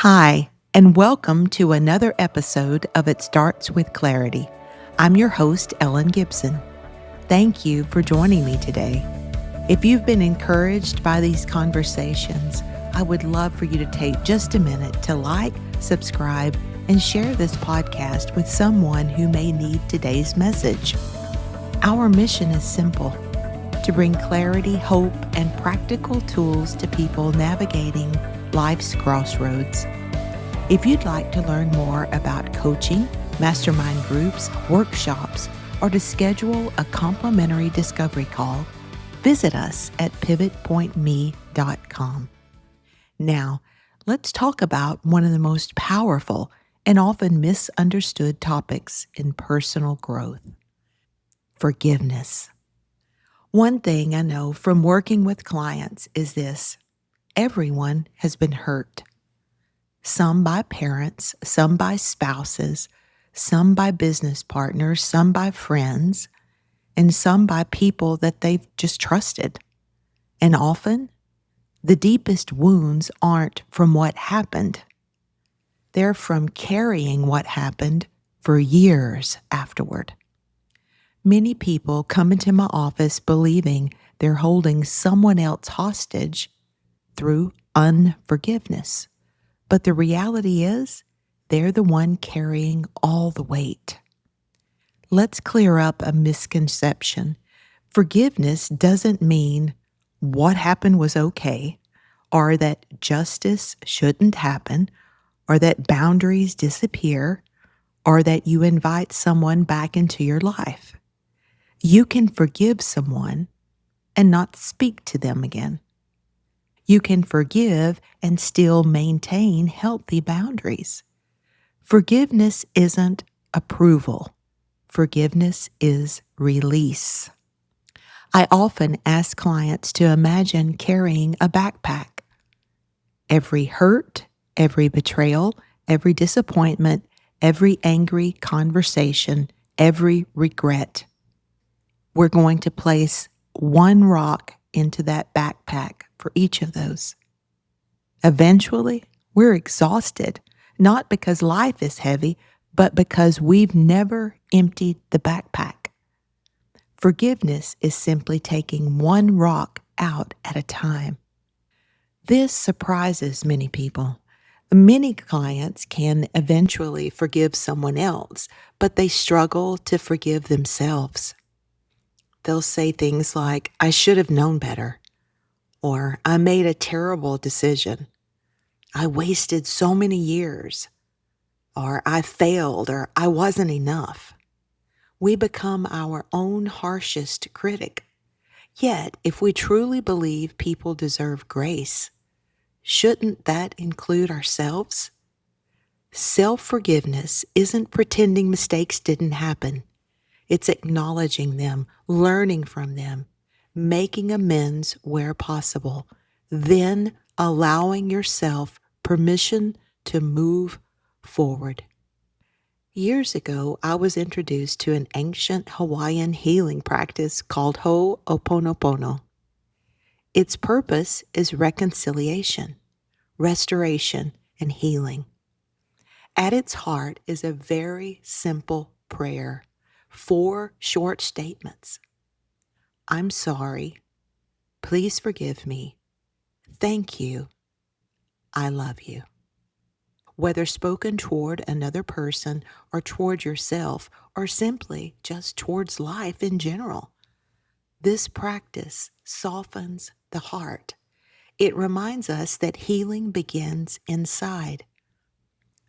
Hi, and welcome to another episode of It Starts with Clarity. I'm your host, Ellen Gibson. Thank you for joining me today. If you've been encouraged by these conversations, I would love for you to take just a minute to like, subscribe, and share this podcast with someone who may need today's message. Our mission is simple: to bring clarity, hope, and practical tools to people navigating life's crossroads. If you'd like to learn more about coaching, mastermind groups, workshops, or to schedule a complimentary discovery call, visit us at pivotpointme.com. Now, let's talk about one of the most powerful and often misunderstood topics in personal growth: forgiveness. One thing I know from working with clients is this: everyone has been hurt. Some by parents, some by spouses, some by business partners, some by friends, and some by people that they've just trusted. And often, the deepest wounds aren't from what happened. They're from carrying what happened for years afterward. Many people come into my office believing they're holding someone else hostage through unforgiveness. But the reality is, they're the one carrying all the weight. Let's clear up a misconception. Forgiveness doesn't mean what happened was okay, or that justice shouldn't happen, or that boundaries disappear, or that you invite someone back into your life. You can forgive someone and not speak to them again. You can forgive and still maintain healthy boundaries. Forgiveness isn't approval. Forgiveness is release. I often ask clients to imagine carrying a backpack. Every hurt, every betrayal, every disappointment, every angry conversation, every regret. We're going to place one rock into that backpack for each of those. Eventually, we're exhausted, not because life is heavy, but because we've never emptied the backpack. Forgiveness is simply taking one rock out at a time. This surprises many people. Many clients can eventually forgive someone else, but they struggle to forgive themselves. They'll say things like, "I should have known better," or "I made a terrible decision," "I wasted so many years," or "I failed," or "I wasn't enough." We become our own harshest critic. Yet, if we truly believe people deserve grace, shouldn't that include ourselves? Self-forgiveness isn't pretending mistakes didn't happen. It's acknowledging them, learning from them, making amends where possible, then allowing yourself permission to move forward. Years ago, I was introduced to an ancient Hawaiian healing practice called Ho'oponopono. Its purpose is reconciliation, restoration, and healing. At its heart is a very simple prayer, 4 short statements. I'm sorry. Please forgive me. Thank you. I love you. Whether spoken toward another person or toward yourself, or simply just towards life in general, this practice softens the heart. It reminds us that healing begins inside.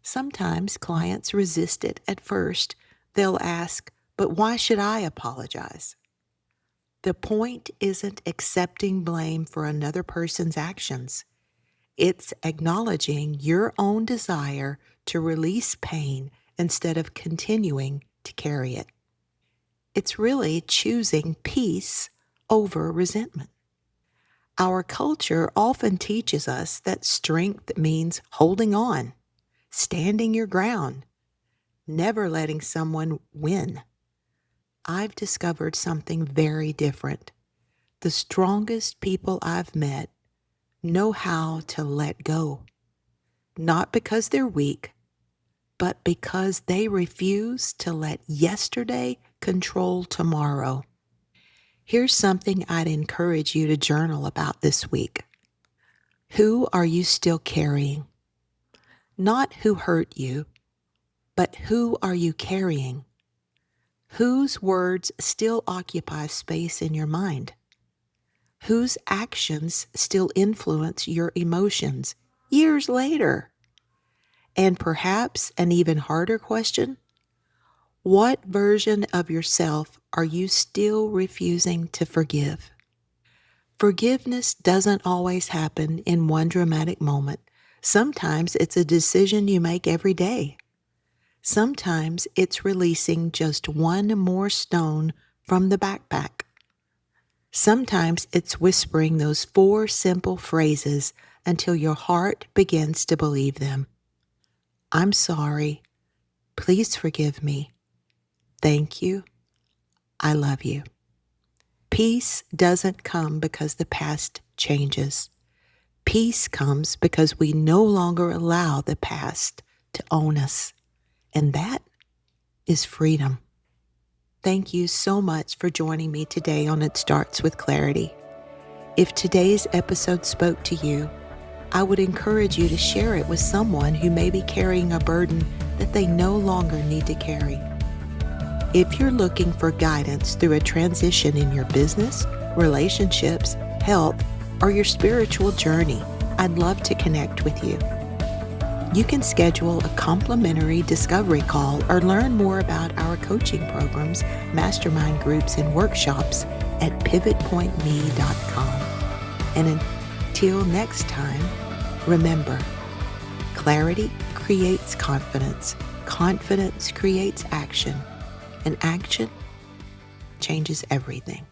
Sometimes clients resist it at first. They'll ask, "But why should I apologize?" The point isn't accepting blame for another person's actions. It's acknowledging your own desire to release pain instead of continuing to carry it. It's really choosing peace over resentment. Our culture often teaches us that strength means holding on, standing your ground, never letting someone win. I've discovered something very different. The strongest people I've met know how to let go. not because they're weak, but because they refuse to let yesterday control tomorrow. Here's something I'd encourage you to journal about this week. Who are you still carrying? Not who hurt you, but who are you carrying? Whose words still occupy space in your mind? Whose actions still influence your emotions years later? And perhaps an even harder question, what version of yourself are you still refusing to forgive? Forgiveness doesn't always happen in one dramatic moment. Sometimes it's a decision you make every day. Sometimes it's releasing just one more stone from the backpack. Sometimes it's whispering those 4 simple phrases until your heart begins to believe them. I'm sorry. Please forgive me. Thank you. I love you. Peace doesn't come because the past changes. Peace comes because we no longer allow the past to own us. And that is freedom. Thank you so much for joining me today on It Starts with Clarity. If today's episode spoke to you, I would encourage you to share it with someone who may be carrying a burden that they no longer need to carry. If you're looking for guidance through a transition in your business, relationships, health, or your spiritual journey, I'd love to connect with you. You can schedule a complimentary discovery call or learn more about our coaching programs, mastermind groups, and workshops at pivotpointme.com. And until next time, remember, clarity creates confidence. Confidence creates action. And action changes everything.